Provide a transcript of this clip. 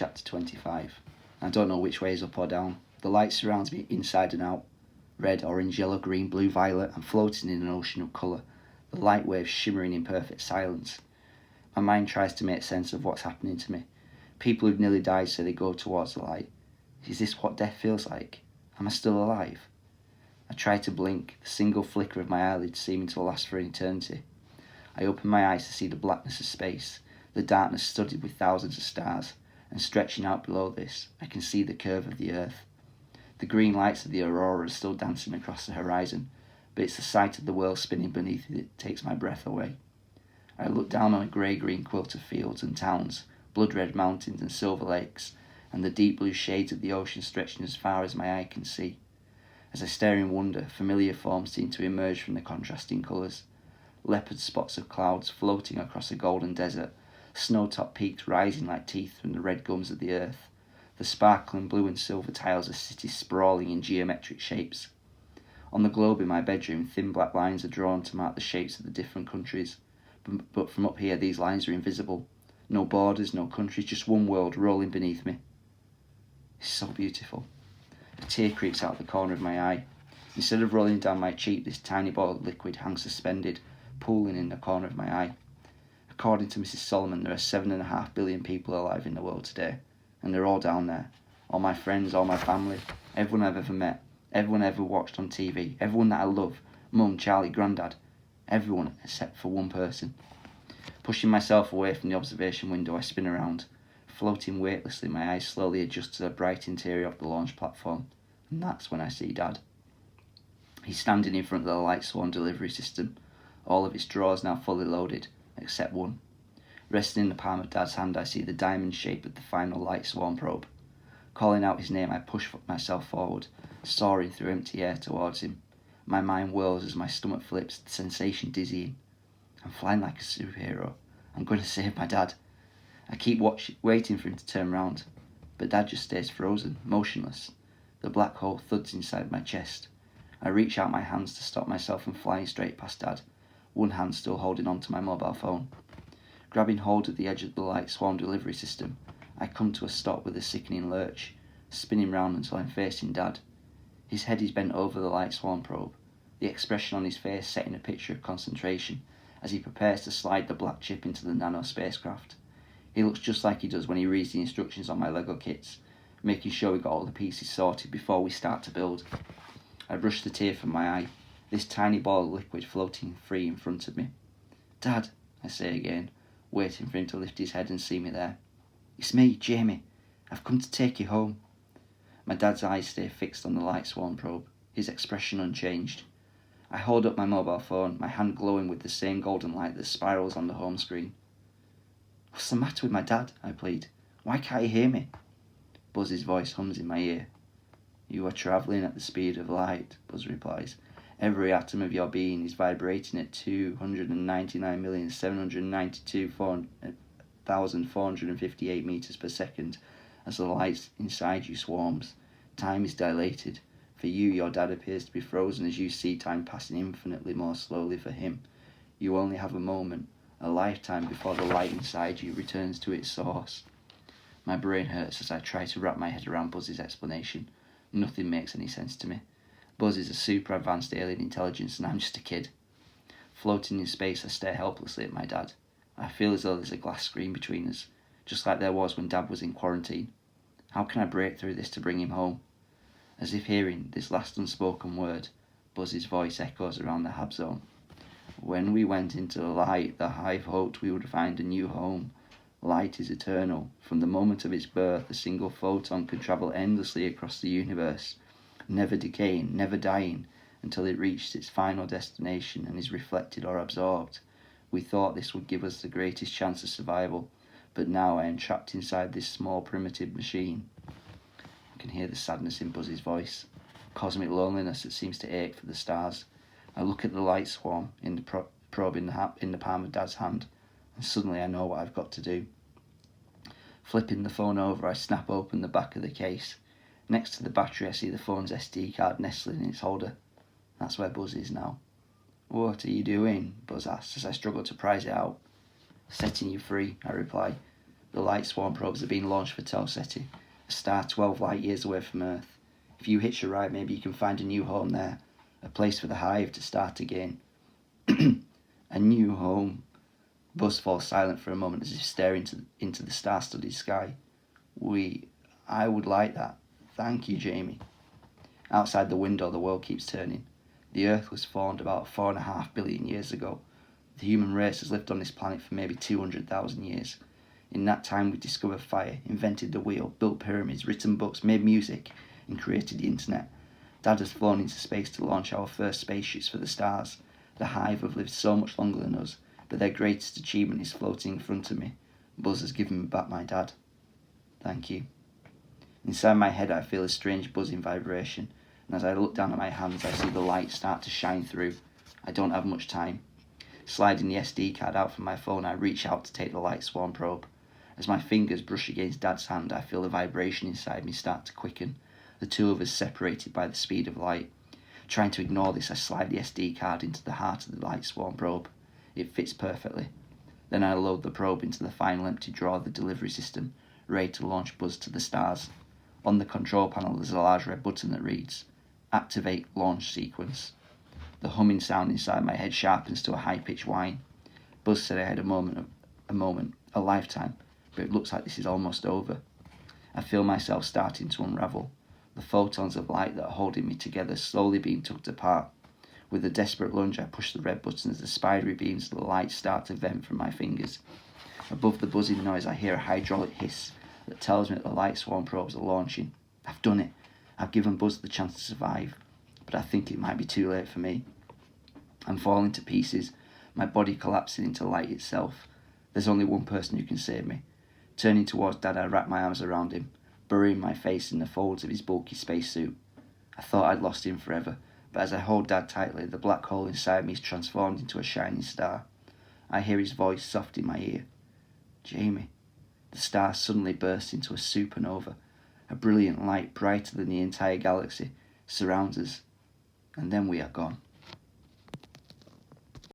Chapter 25. I don't know which way is up or down. The light surrounds me inside and out. Red, orange, yellow, green, blue, violet. I'm floating in an ocean of colour. The light waves shimmering in perfect silence. My mind tries to make sense of what's happening to me. People who've nearly died say they go towards the light. Is this what death feels like? Am I still alive? I try to blink, the single flicker of my eyelids seeming to last for an eternity. I open my eyes to see the blackness of space, the darkness studded with thousands of stars, and stretching out below this, I can see the curve of the earth. The green lights of the aurora are still dancing across the horizon, but it's the sight of the world spinning beneath it that takes my breath away. I look down on a grey-green quilt of fields and towns, blood-red mountains and silver lakes, and the deep blue shades of the ocean stretching as far as my eye can see. As I stare in wonder, familiar forms seem to emerge from the contrasting colours. Leopard spots of clouds floating across a golden desert, snow-topped peaks rising like teeth from the red gums of the earth, the sparkling blue and silver tiles of cities sprawling in geometric shapes. On the globe in my bedroom, thin black lines are drawn to mark the shapes of the different countries, but from up here these lines are invisible. No borders, no countries, just one world rolling beneath me. It's so beautiful. A tear creeps out the corner of my eye. Instead of rolling down my cheek, this tiny ball of liquid hangs suspended, pooling in the corner of my eye. According to Mrs. Solomon, there are 7.5 billion people alive in the world today, and they're all down there. All my friends, all my family, everyone I've ever met, everyone I ever watched on TV, everyone that I love, Mum, Charlie, Grandad, everyone except for one person. Pushing myself away from the observation window, I spin around. Floating weightlessly, my eyes slowly adjust to the bright interior of the launch platform, and that's when I see Dad. He's standing in front of the light swarm delivery system, all of its drawers now fully loaded, except one. Resting in the palm of Dad's hand, I see the diamond shape of the final light swarm probe. Calling out his name, I push myself forward, soaring through empty air towards him. My mind whirls as my stomach flips, the sensation dizzying. I'm flying like a superhero. I'm going to save my Dad. I keep waiting for him to turn round, but Dad just stays frozen, motionless. The black hole thuds inside my chest. I reach out my hands to stop myself from flying straight past Dad, one hand still holding on to my mobile phone. Grabbing hold of the edge of the light swarm delivery system, I come to a stop with a sickening lurch, spinning round until I'm facing Dad. His head is bent over the light swarm probe, the expression on his face setting a picture of concentration as he prepares to slide the black chip into the nano spacecraft. He looks just like he does when he reads the instructions on my Lego kits, making sure we got all the pieces sorted before we start to build. I brush the tear from my eye, this tiny ball of liquid floating free in front of me. Dad, I say again, waiting for him to lift his head and see me there. It's me, Jamie. I've come to take you home. My Dad's eyes stay fixed on the light swarm probe, his expression unchanged. I hold up my mobile phone, my hand glowing with the same golden light that spirals on the home screen. What's the matter with my Dad? I plead. Why can't he hear me? Buzz's voice hums in my ear. You are travelling at the speed of light, Buzz replies. Every atom of your being is vibrating at 299,792,458 meters per second as the light inside you swarms. Time is dilated. For you, your Dad appears to be frozen as you see time passing infinitely more slowly for him. You only have a moment, a lifetime before the light inside you returns to its source. My brain hurts as I try to wrap my head around Buzz's explanation. Nothing makes any sense to me. Buzz is a super advanced alien intelligence and I'm just a kid. Floating in space, I stare helplessly at my Dad. I feel as though there's a glass screen between us, just like there was when Dad was in quarantine. How can I break through this to bring him home? As if hearing this last unspoken word, Buzz's voice echoes around the hab zone. When we went into the light, the hive hoped we would find a new home. Light is eternal. From the moment of its birth, a single photon could travel endlessly across the universe, never decaying, never dying, until it reached its final destination and is reflected or absorbed. We thought this would give us the greatest chance of survival, but now I am trapped inside this small primitive machine. I can hear the sadness in Buzz's voice, cosmic loneliness that seems to ache for the stars. I look at the light swarm in the probe in the palm of Dad's hand, and suddenly I know what I've got to do. Flipping the phone over, I snap open the back of the case. Next to the battery, I see the phone's SD card nestling in its holder. That's where Buzz is now. What are you doing? Buzz asks as I struggle to prise it out. Setting you free, I reply. The light swarm probes are being launched for Tau-Ceti, a star 12 light years away from Earth. If you hitch a ride, maybe you can find a new home there, a place for the hive to start again. A new home. Buzz falls silent for a moment as if staring into the star-studded sky. I would like that. Thank you, Jamie. Outside the window, the world keeps turning. The Earth was formed about 4.5 billion years ago. The human race has lived on this planet for maybe 200,000 years. In that time, we discovered fire, invented the wheel, built pyramids, written books, made music, and created the internet. Dad has flown into space to launch our first spaceships for the stars. The hive have lived so much longer than us, but their greatest achievement is floating in front of me. Buzz has given me back my dad. Thank you. Inside my head, I feel a strange buzzing vibration, and as I look down at my hands, I see the light start to shine through. I don't have much time. Sliding the SD card out from my phone, I reach out to take the light swarm probe. As my fingers brush against Dad's hand, I feel the vibration inside me start to quicken, the two of us separated by the speed of light. Trying to ignore this, I slide the SD card into the heart of the light swarm probe. It fits perfectly. Then I load the probe into the final empty drawer of the delivery system, ready to launch Buzz to the stars. On the control panel, there's a large red button that reads, Activate Launch Sequence. The humming sound inside my head sharpens to a high-pitched whine. Buzz said I had a lifetime, but it looks like this is almost over. I feel myself starting to unravel, the photons of light that are holding me together slowly being tugged apart. With a desperate lunge, I push the red button as the spidery beams of the light start to vent from my fingers. Above the buzzing noise, I hear a hydraulic hiss that tells me that the light swarm probes are launching. I've done it. I've given Buzz the chance to survive, but I think it might be too late for me. I'm falling to pieces, my body collapsing into light itself. There's only one person who can save me. Turning towards Dad, I wrap my arms around him, burying my face in the folds of his bulky spacesuit. I thought I'd lost him forever, but as I hold Dad tightly, the black hole inside me is transformed into a shining star. I hear his voice soft in my ear. Jamie. The star suddenly bursts into a supernova. A brilliant light, brighter than the entire galaxy, surrounds us, and then we are gone.